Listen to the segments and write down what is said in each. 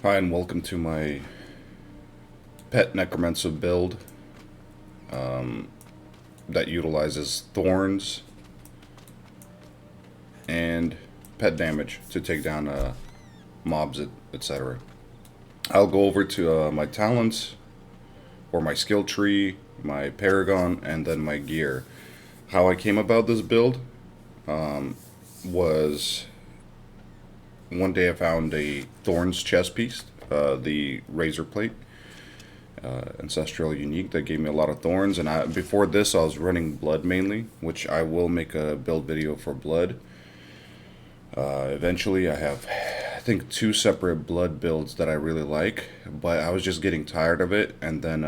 Hi, and welcome to my pet Necromancer build that utilizes Thorns and pet damage to take down mobs, etc. I'll go over to my talents, or my skill tree, my paragon, and then my gear. How I came about this build was one day I found a Thorns chest piece, the razor plate, ancestral unique, that gave me a lot of thorns. And before this I was running blood mainly, which I will make a build video for blood. Eventually I have, I think, two separate blood builds that I really like, but I was just getting tired of it. And then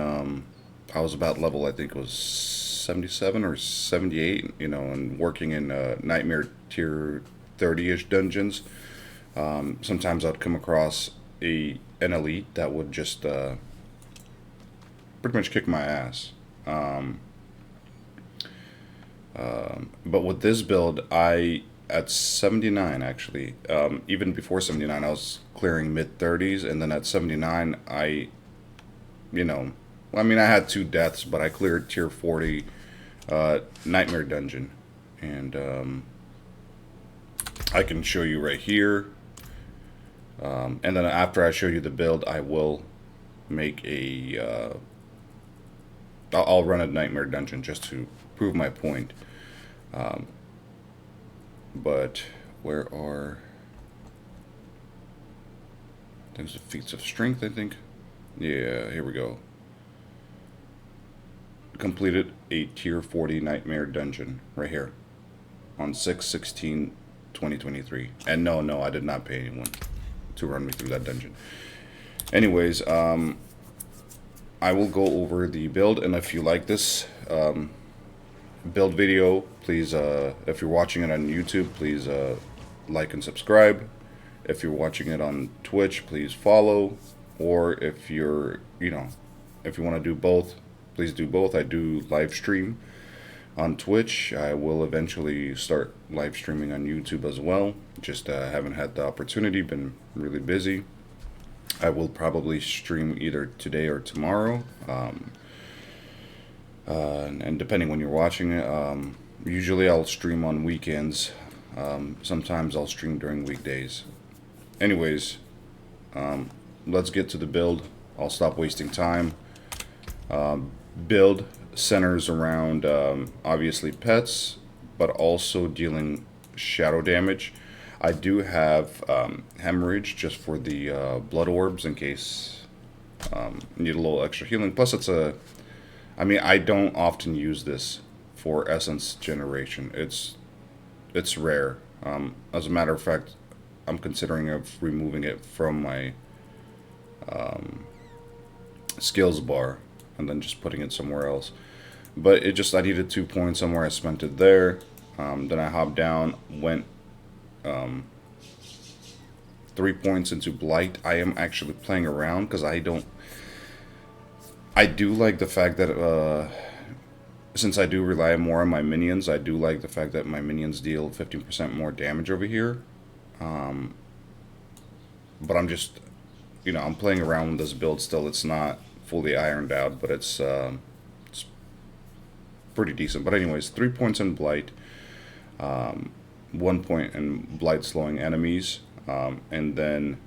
I was about level, I think it was 77 or 78, and working in nightmare tier 30-ish dungeons. Sometimes I'd come across an elite that would just pretty much kick my ass. But with this build, at 79 actually, even before 79, I was clearing mid 30s, and then at 79, I had two deaths, but I cleared tier 40 nightmare dungeon, and I can show you right here. And then after I show you the build, I will make I'll run a nightmare dungeon just to prove my point. But where are... There's the feats of strength, I think. Yeah, here we go. Completed a tier 40 nightmare dungeon right here on 6/16/2023. And no, I did not pay anyone to run me through that dungeon. Anyways, I will go over the build, and if you like this build video, please, if you're watching it on YouTube, please like and subscribe. If you're watching it on Twitch, please follow. Or if you're, if you want to do both, please do both. I do live stream on Twitch. I will eventually start live streaming on YouTube as well. Just haven't had the opportunity, been really busy. I will probably stream either today or tomorrow. And depending when you're watching it, usually I'll stream on weekends. Sometimes I'll stream during weekdays. Anyways, let's get to the build. I'll stop wasting time. Build centers around obviously pets, but also dealing shadow damage. I do have Hemorrhage just for the blood orbs in case need a little extra healing. Plus I don't often use this for essence generation. It's rare. As a matter of fact, I'm considering of removing it from my skills bar and then just putting it somewhere else. But I needed 2 points somewhere. I spent it there. Then I hopped down, went 3 points into Blight. I am actually playing around because I do like the fact that since I do rely more on my minions, I do like the fact that my minions deal 15% more damage over here. But I'm just, I'm playing around with this build still. It's not fully ironed out, but it's pretty decent. But anyways, 3 points in Blight, 1 point in Blight slowing enemies, and then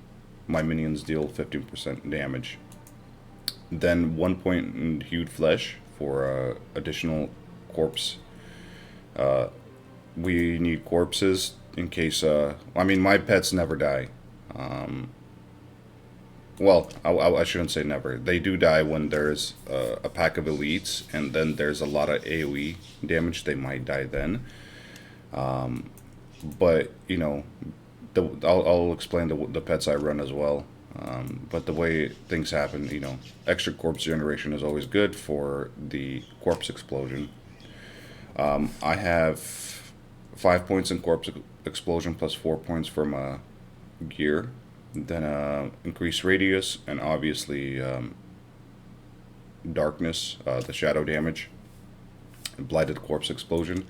my minions deal 15% damage. Then 1 point in Hewed flesh for additional corpse. We need corpses in case, my pets never die. Well, I shouldn't say never. They do die when there's a pack of elites, and then there's a lot of AoE damage. They might die then. But, I'll explain the pets I run as well. But the way things happen, extra corpse generation is always good for the corpse explosion. I have 5 points in corpse explosion plus 4 points from gear. Then increased radius, and obviously darkness, the shadow damage, and blighted corpse explosion.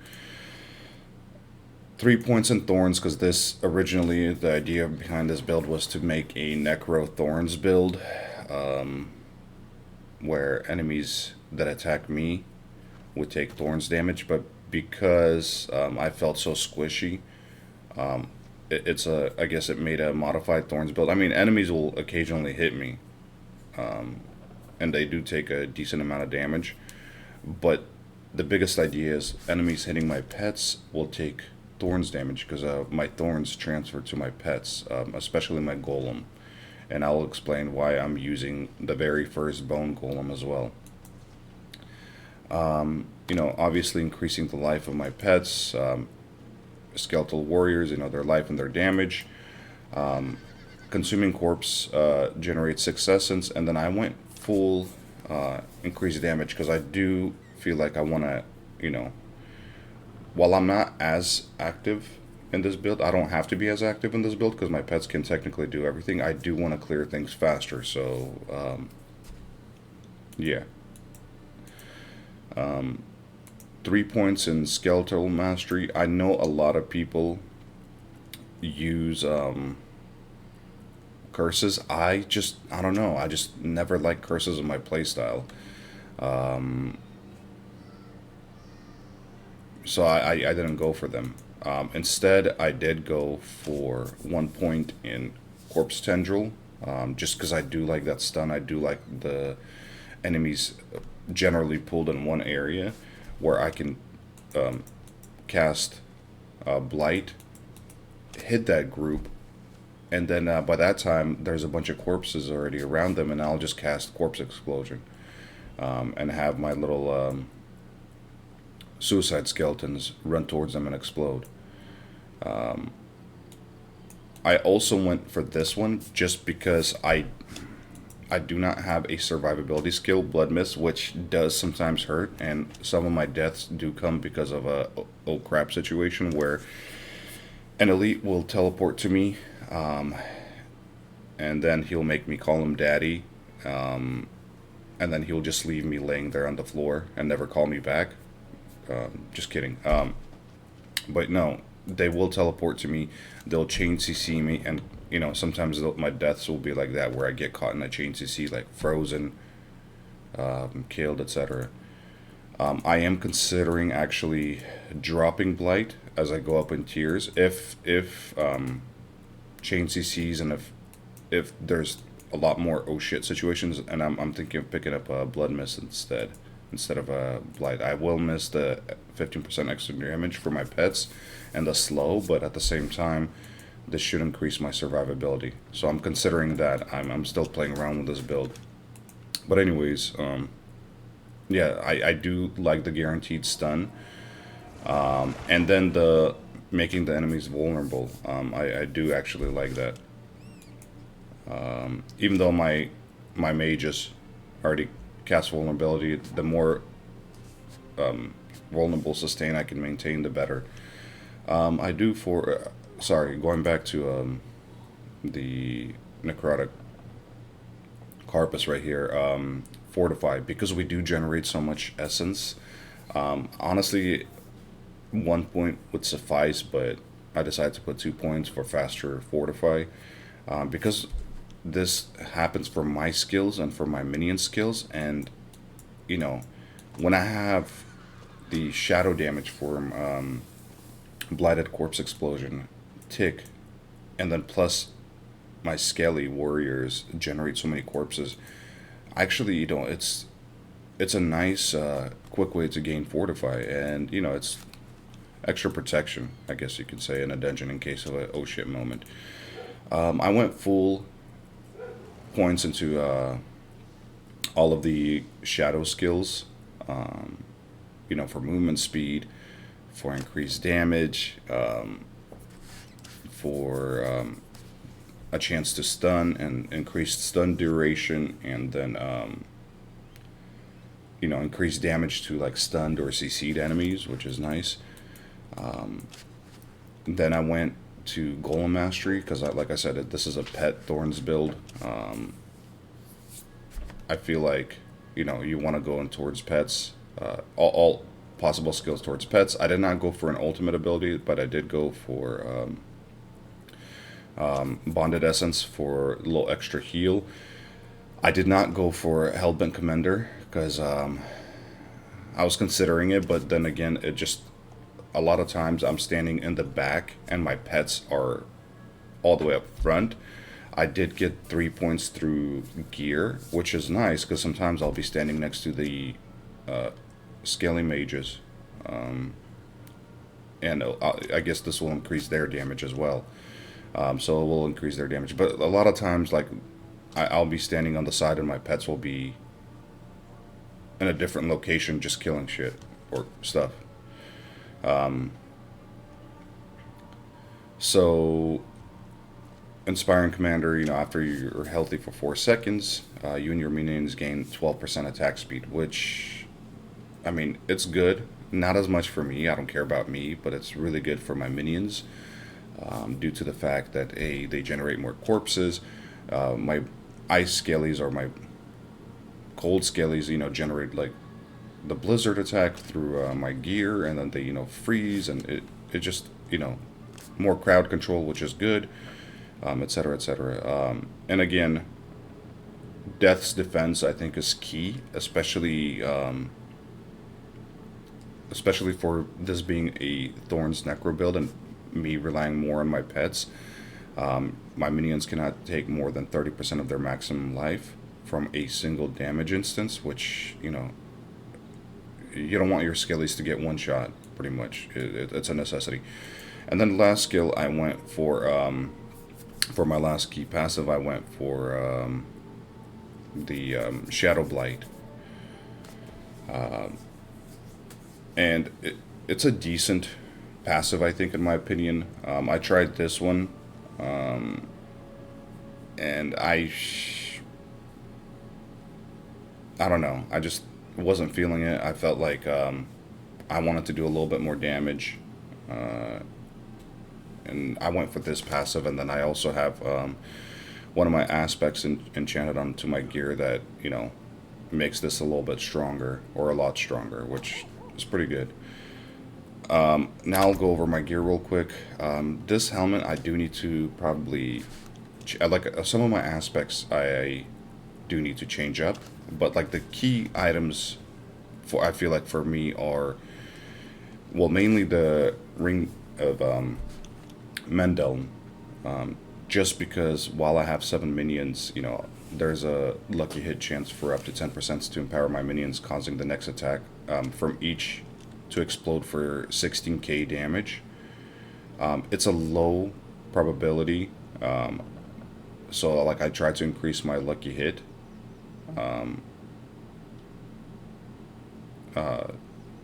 3 points in Thorns, because this originally, the idea behind this build was to make a Necro Thorns build, where enemies that attack me would take Thorns damage, but because I felt so squishy, it's a, I guess it made a modified Thorns build. I mean, enemies will occasionally hit me, and they do take a decent amount of damage, but the biggest idea is enemies hitting my pets will take Thorns damage, because my Thorns transfer to my pets, especially my Golem. And I'll explain why I'm using the very first Bone Golem as well. You know, obviously increasing the life of my pets, skeletal warriors, you know, their life and their damage. Consuming corpse generates 6 essence, and then I went full increased damage, because I do feel like I want to, you know, while I'm not as active in this build, I don't have to be as active in this build because my pets can technically do everything. I do want to clear things faster, so yeah. 3 points in Skeletal Mastery. I know a lot of people use curses. I don't know. I just never liked curses in my playstyle. So I didn't go for them. Instead, I did go for 1 point in Corpse Tendril, just because I do like that stun. I do like the enemies generally pulled in one area, where I can cast Blight, hit that group, and then by that time there's a bunch of corpses already around them, and I'll just cast Corpse Explosion, and have my little suicide skeletons run towards them and explode. I also went for this one just because I do not have a survivability skill, Blood Mist, which does sometimes hurt, and some of my deaths do come because of a oh crap situation where an elite will teleport to me, and then he'll make me call him daddy, and then he'll just leave me laying there on the floor and never call me back. Just kidding. But no, they will teleport to me. They'll chain CC me, and you know, sometimes my deaths will be like that, where I get caught in a chain CC, like frozen, killed, etc. I am considering actually dropping Blight as I go up in tiers, if chain CCs, and if there's a lot more oh shit situations, and I'm thinking of picking up Blood Mist instead of Blight. I will miss the 15% extra damage for my pets and the slow, but at the same time, this should increase my survivability. So I'm considering that. I'm still playing around with this build. But anyways, yeah, I do like the guaranteed stun. And then the making the enemies vulnerable. I do actually like that. Even though my mages already cast vulnerability, the more vulnerable sustain I can maintain, the better. I do for sorry, going back to the Necrotic Carapace right here, Fortify, because we do generate so much essence. Honestly, 1 point would suffice, but I decided to put 2 points for faster Fortify, because this happens for my skills and for my minion skills, and you know, when I have the shadow damage from Blighted Corpse Explosion tick, and then plus my skelly warriors generate so many corpses, actually, you know, it's a nice quick way to gain Fortify, and you know, it's extra protection, I guess you could say, in a dungeon in case of a oh shit moment. I went full points into all of the shadow skills, you know, for movement speed, for increased damage, for a chance to stun and increased stun duration, and then you know, increased damage to like stunned or CC'd enemies, which is nice. Then I went to Golem Mastery, because like I said, this is a pet Thorns build. I feel like, you know, you want to go in towards pets. All possible skills towards pets. I did not go for an ultimate ability, but I did go for Bonded Essence for a little extra heal. I did not go for Hellbent Commender because I was considering it, but then again, it just a lot of times I'm standing in the back and my pets are all the way up front. I did get 3 points through gear, which is nice because sometimes I'll be standing next to the scaling mages, and I guess this will increase their damage as well. So it will increase their damage, but a lot of times, like I'll be standing on the side and my pets will be in a different location, just killing shit or stuff. So Inspiring Commander, after you're healthy for 4 seconds, you and your minions gain 12% attack speed, which, I mean, it's good. Not as much for me. I don't care about me, but it's really good for my minions, due to the fact that, A, they generate more corpses. My ice skellies or my cold skellies, generate, like, the blizzard attack through my gear, and then they, freeze, and it just, more crowd control, which is good. Etc., etc. And again, Death's Defense I think is key, especially for this being a Thorns Necro build and me relying more on my pets. My minions cannot take more than 30% of their maximum life from a single damage instance, which, you don't want your skellies to get one shot, pretty much. It's a necessity. And then the last skill I went for my last key passive, I went for the Shadow Blight. And it's a decent passive, I think, in my opinion. I tried this one, and I don't know. I just wasn't feeling it. I felt like I wanted to do a little bit more damage. And I went for this passive, and then I also have one of my aspects enchanted onto my gear that, makes this a little bit stronger, or a lot stronger, which is pretty good. Now I'll go over my gear real quick. This helmet, I do need to probably, some of my aspects I do need to change up, but like the key items, I feel like for me are, well, mainly the Ring of Mendel, just because while I have 7 minions, there's a lucky hit chance for up to 10% to empower my minions, causing the next attack from each to explode for 16k damage. It's a low probability, so like I try to increase my lucky hit,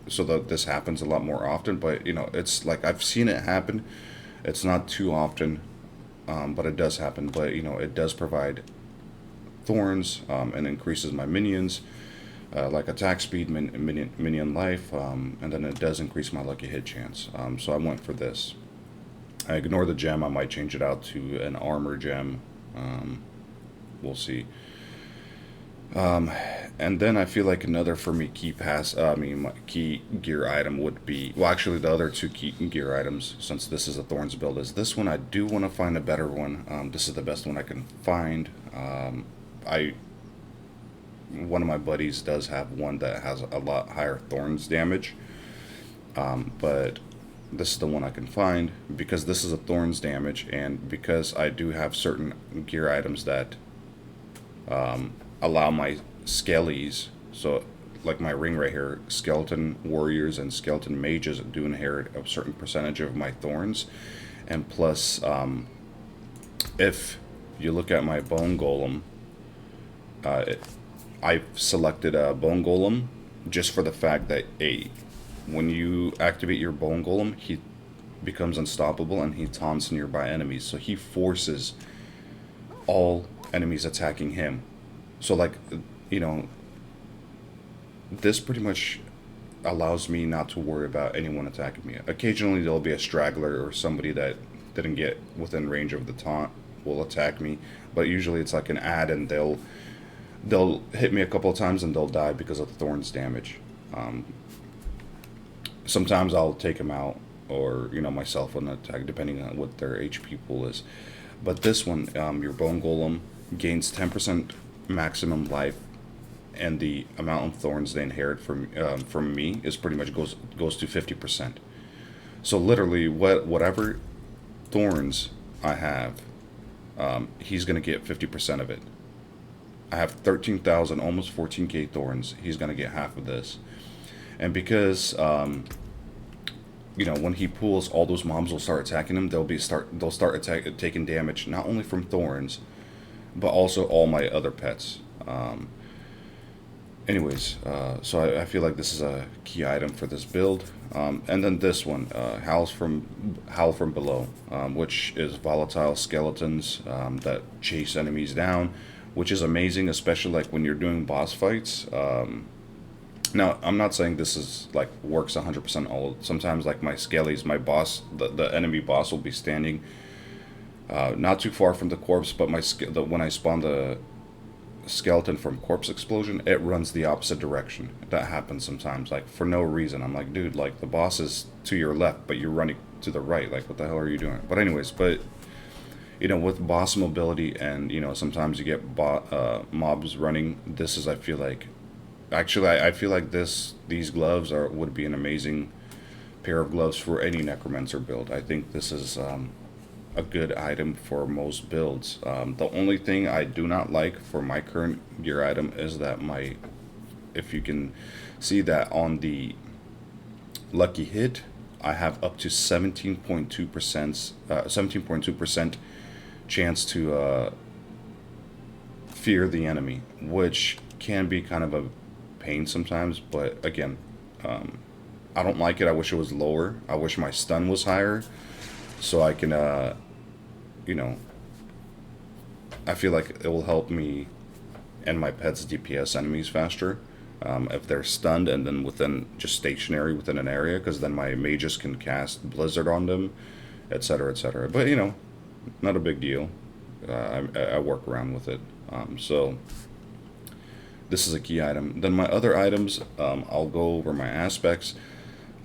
so that this happens a lot more often. But it's like I've seen it happen. It's not too often, but it does happen. But it does provide Thorns, and increases my minions, like attack speed, minion life, and then it does increase my lucky hit chance. So I went for this. I ignore the gem. I might change it out to an armor gem. We'll see. And then I feel like another for me my key gear item would be, well, actually the other 2 key gear items, since this is a Thorns build, is this one. I do want to find a better one. This is the best one I can find. One of my buddies does have one that has a lot higher Thorns damage, but this is the one I can find because this is a Thorns damage, and because I do have certain gear items that allow my skellies, so like my ring right here, skeleton warriors and skeleton mages do inherit a certain percentage of my Thorns, and plus if you look at my bone golem, I've selected a bone golem just for the fact that when you activate your bone golem, he becomes unstoppable and he taunts nearby enemies, so he forces all enemies attacking him. So like, this pretty much allows me not to worry about anyone attacking me. Occasionally there'll be a straggler or somebody that didn't get within range of the taunt will attack me, but usually it's like an ad, and they'll hit me a couple of times and they'll die because of the Thorns damage. Sometimes I'll take them out, or myself on attack, depending on what their HP pool is. But this one, your Bone Golem gains 10% maximum life, and the amount of thorns they inherit from me is pretty much goes to 50%. So literally, whatever thorns I have, he's gonna get 50% of it. I have 13,000, almost 14k thorns. He's gonna get half of this, and because when he pulls, all those mobs will start attacking him. They'll start taking damage, not only from thorns, but also all my other pets. So I feel like this is a key item for this build. And then this one, Howl from Below, which is volatile skeletons that chase enemies down, which is amazing, especially like when you're doing boss fights. Now, I'm not saying this is like works 100% all. Sometimes, like my skellies, my boss, the enemy boss will be standing not too far from the corpse, but when I spawn the skeleton from corpse explosion, it runs the opposite direction. That happens sometimes, like for no reason. I'm like, dude, like the boss is to your left, but you're running to the right. Like, what the hell are you doing? But anyways, with boss mobility and sometimes you get mobs running. This is, I feel like, actually, I feel like these gloves would be an amazing pair of gloves for any Necromancer build. I think this is a good item for most builds. The only thing I do not like for my current gear item is that if you can see that on the lucky hit, I have up to 17.2% chance to fear the enemy, which can be kind of a pain sometimes. But again, I don't like it. I wish it was lower. I wish my stun was higher, so I can I feel like it will help me and my pets DPS enemies faster if they're stunned and then just stationary within an area, because then my mages can cast Blizzard on them, etc., etc. But not a big deal. I work around with it. So this is a key item. Then my other items, I'll go over my aspects.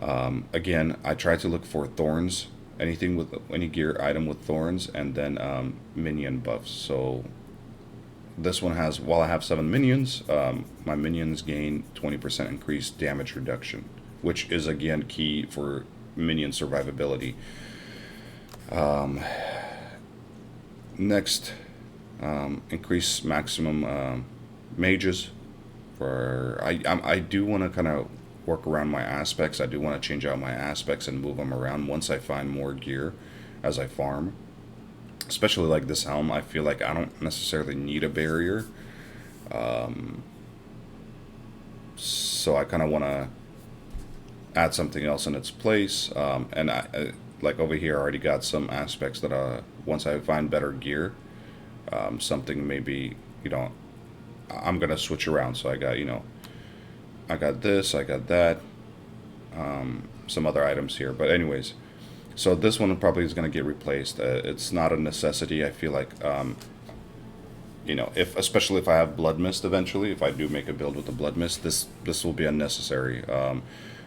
Again, I try to look for thorns, anything with any gear item with thorns, and then minion buffs. So this one has, while I have 7 minions, my minions gain 20% increased damage reduction, which is again key for minion survivability. Next, increase maximum mages. I do want to kind of work around my aspects. I do want to change out my aspects and move them around once I find more gear as I farm. Especially like this helm, I feel like I don't necessarily need a barrier. So I kind of want to add something else in its place. And like over here, I already got some aspects that once I find better gear, something maybe, I'm going to switch around. So I got, I got this, I got that, some other items here. But anyways, so this one probably is going to get replaced. It's not a necessity. I feel like, especially if I have Blood Mist eventually, if I do make a build with the Blood Mist, this will be unnecessary.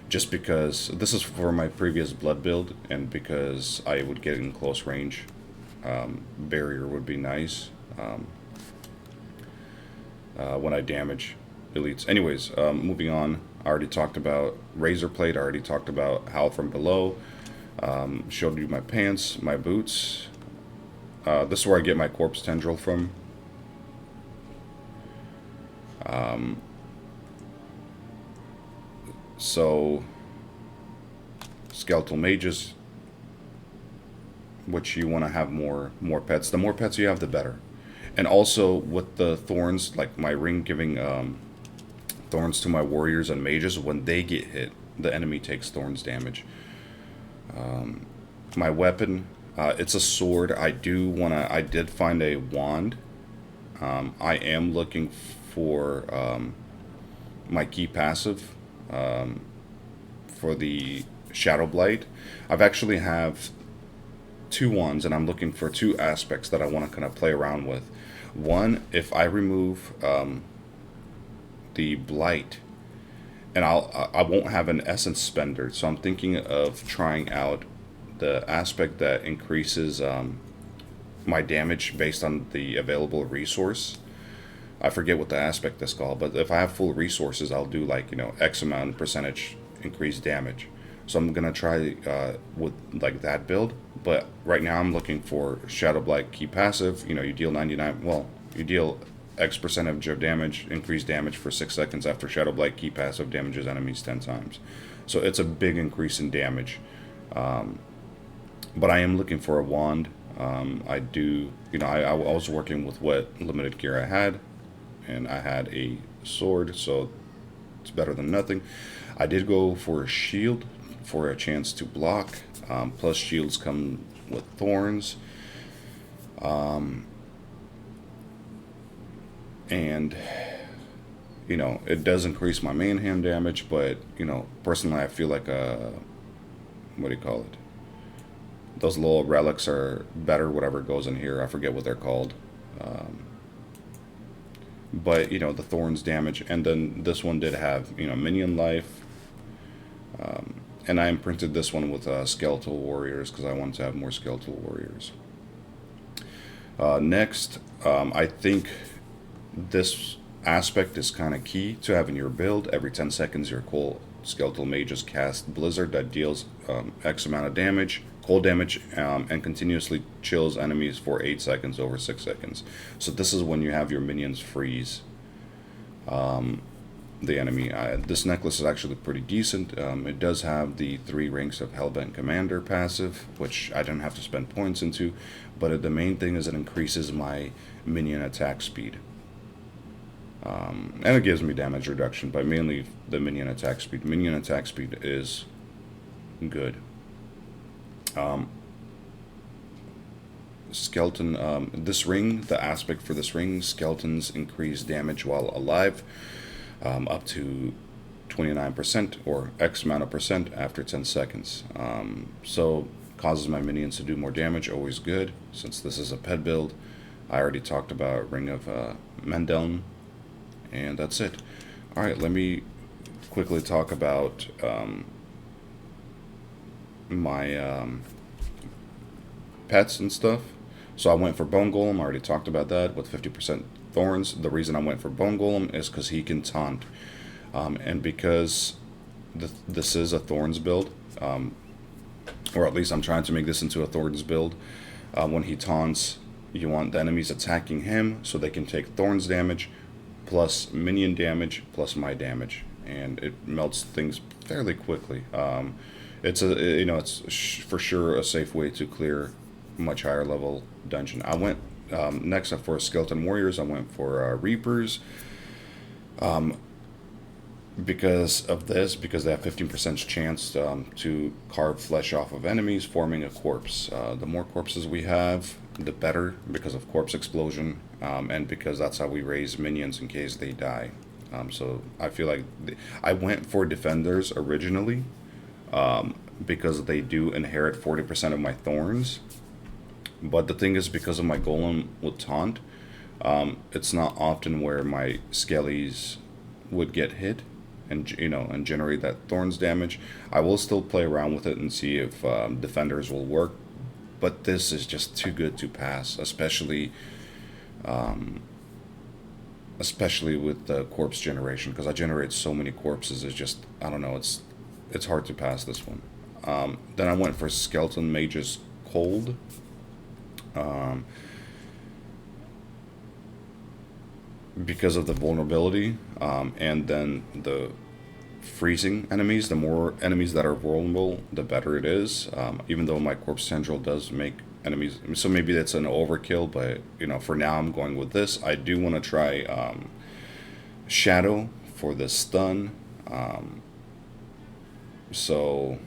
Just because this is for my previous Blood build, and because I would get in close range, barrier would be nice when I damage elites. Anyways, moving on. I already talked about Razor Plate. I already talked about Howl from Below. Showed you my pants, my boots. This is where I get my corpse tendril from. So skeletal mages, which you want to have more pets. The more pets you have, the better. And also with the thorns, like my ring giving thorns to my warriors and mages, when they get hit, the enemy takes thorns damage. My weapon, it's a sword. I did find a wand. I am looking for my key passive for the Shadow Blight. I've actually have 2 wands, and I'm looking for 2 aspects that I want to kind of play around with. One, if I remove the Blight and I won't have an essence spender, so I'm thinking of trying out the aspect that increases my damage based on the available resource. I forget what the aspect is called, but if I have full resources, I'll do like, you know, X amount percentage increased damage. So I'm gonna try with like that build. But right now I'm looking for Shadow Blight key passive. You know, you deal 99. Well, you deal X percentage of damage, increased damage for 6 seconds after Shadow Blight key passive damages enemies 10 times. So it's a big increase in damage. But I am looking for a wand. I do, you know, I was working with what limited gear I had, and I had a sword, so it's better than nothing. I did go for a shield for a chance to block. Plus, shields come with thorns. And, you know, it does increase my main hand damage, but, you know, personally, I feel like, what do you call it? Those little relics are better, whatever goes in here. I forget what they're called. But, you know, the thorns damage. And then this one did have, you know, minion life. And I imprinted this one with skeletal warriors because I wanted to have more skeletal warriors. Next, I think this aspect is kind of key to having your build. Every 10 seconds, your cool skeletal mages cast Blizzard that deals X amount of damage, cold damage, and continuously chills enemies for 8 seconds over 6 seconds. So this is when you have your minions freeze the enemy. This necklace is actually pretty decent. It does have the 3 ranks of Hellbent Commander passive, which I didn't have to spend points into, but the main thing is it increases my minion attack speed. And it gives me damage reduction, but mainly the minion attack speed. Minion attack speed is good. Skeleton, this ring, the aspect for this ring, skeletons increase damage while alive, up to 29% or X amount of percent after 10 seconds. So causes my minions to do more damage, always good. Since this is a pet build, I already talked about Ring of Mendeln, and that's it. Alright, let me quickly talk about my pets and stuff. So I went for Bone Golem, I already talked about that, with 50% Thorns. The reason I went for Bone Golem is because he can taunt. And because this is a Thorns build, or at least I'm trying to make this into a Thorns build, when he taunts, you want the enemies attacking him so they can take Thorns damage, plus minion damage, plus my damage. And it melts things fairly quickly. It's for sure a safe way to clear much higher level dungeon. I went next up for Skeleton Warriors. I went for Reapers because of this, because they have 15% chance to carve flesh off of enemies, forming a corpse. The more corpses we have, the better, because of corpse explosion, and because that's how we raise minions in case they die. So I feel like I went for Defenders originally, because they do inherit 40% of my Thorns. But the thing is, because of my Golem with Taunt, it's not often where my Skellies would get hit and, you know, and generate that Thorns damage. I will still play around with it and see if Defenders will work, but this is just too good to pass, especially with the corpse generation, because I generate so many corpses. It's just, I don't know, it's hard to pass this one. Then I went for Skeleton Mage's Cold. Because of the vulnerability, and then the freezing enemies. The more enemies that are vulnerable, the better it is. Even though my Corpse Tendril does make enemies, so maybe that's an overkill, but, you know, for now I'm going with this. I do want to try Shadow for the stun. So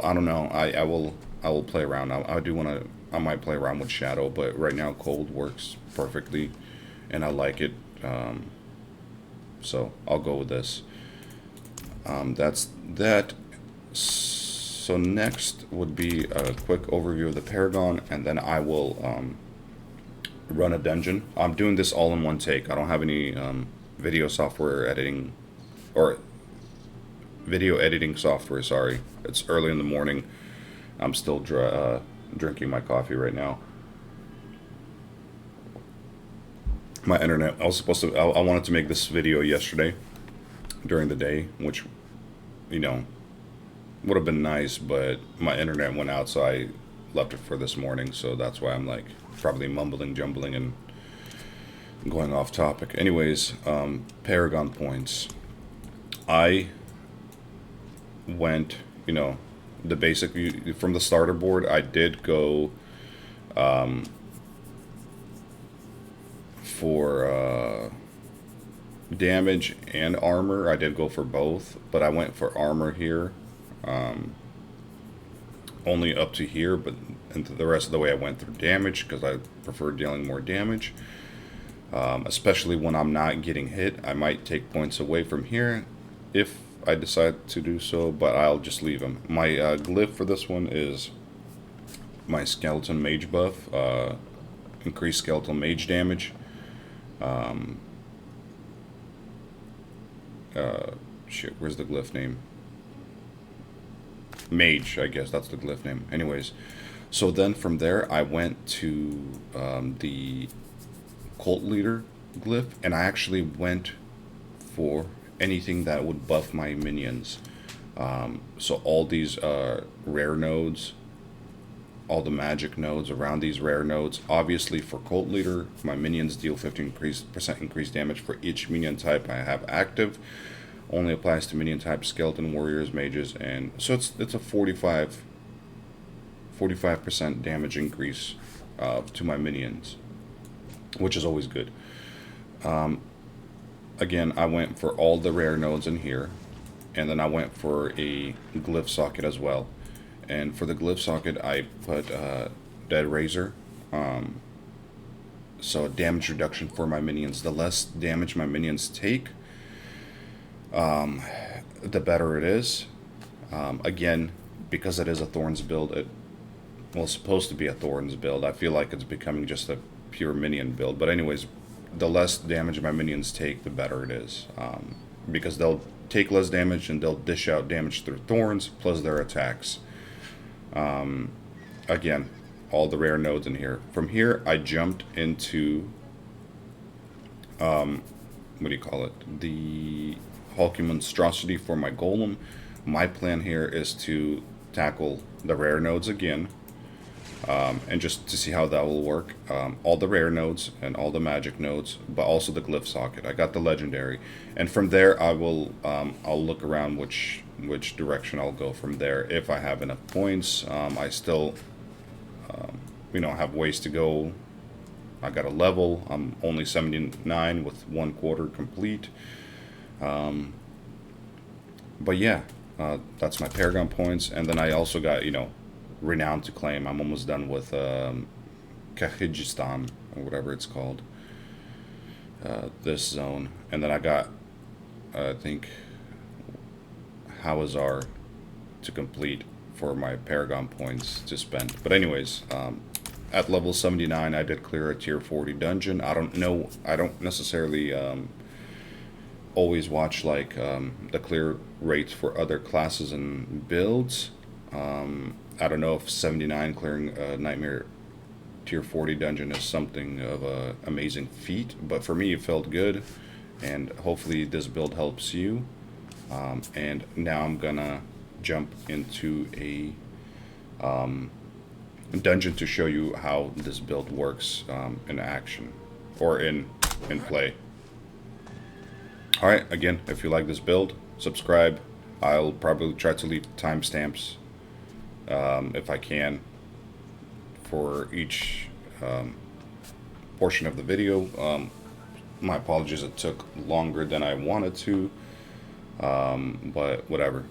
I don't know. I will play around. I might play around with Shadow, but right now Cold works perfectly, and I like it. So I'll go with this. That's that. So next would be a quick overview of the Paragon, and then I will run a dungeon. I'm doing this all in one take. I don't have any video software editing or video editing software. Sorry, it's early in the morning. I'm still drinking my coffee right now. My internet. I was supposed to. I wanted to make this video yesterday during the day, which, you know, would have been nice, but my internet went out, so I left it for this morning. So that's why I'm like probably mumbling, jumbling, and going off topic. Anyways, Paragon points. I went, you know, the basic from the starter board. I did go for damage and armor. I did go for both, but I went for armor here, only up to here, but and the rest of the way I went through damage because I prefer dealing more damage, especially when I'm not getting hit. I might take points away from here if I decide to do so, but I'll just leave them. My glyph for this one is my Skeleton Mage buff, increased Skeletal Mage damage. Shit, where's the glyph name? Mage, I guess that's the glyph name. Anyways, so then from there I went to the Cult Leader glyph, and I actually went for anything that would buff my minions. So all these rare nodes, all the magic nodes around these rare nodes. Obviously for Cult Leader, my minions deal 15% increased damage for each minion type I have active. Only applies to minion type skeleton, warriors, mages, and so it's a 45% damage increase to my minions, which is always good. Again, I went for all the rare nodes in here, and then I went for a glyph socket as well. And for the glyph socket, I put Dead Razor. So damage reduction for my minions. The less damage my minions take, the better it is. Again, because it is a Thorns build, it's supposed to be a Thorns build. I feel like it's becoming just a pure minion build. But anyways, the less damage my minions take, the better it is. Because they'll take less damage and they'll dish out damage through Thorns plus their attacks. Again, all the rare nodes in here. From here, I jumped into, what do you call it? The Hulking Monstrosity for my Golem. My plan here is to tackle the rare nodes again, and just to see how that will work. All the rare nodes and all the magic nodes, but also the glyph socket. I got the legendary, and from there I will I'll look around which direction I'll go from there. If I have enough points, I still have ways to go. I got a level. I'm only 79 with 1/4 complete. But yeah, that's my Paragon points, and then I also got Renown to claim. I'm almost done with Kyrgyzstan or whatever it's called. This zone, and then I got I think Hawazar to complete for my Paragon points to spend. But anyways, at level 79, I did clear a tier 40 dungeon. I don't necessarily always watch like the clear rates for other classes and builds. I don't know if 79 clearing a Nightmare tier 40 dungeon is something of a amazing feat, but for me it felt good, and hopefully this build helps you. And now I'm gonna jump into a dungeon to show you how this build works in action or in play. Alright, again, if you like this build, subscribe. I'll probably try to leave timestamps if I can for each portion of the video. My apologies, it took longer than I wanted to, but whatever.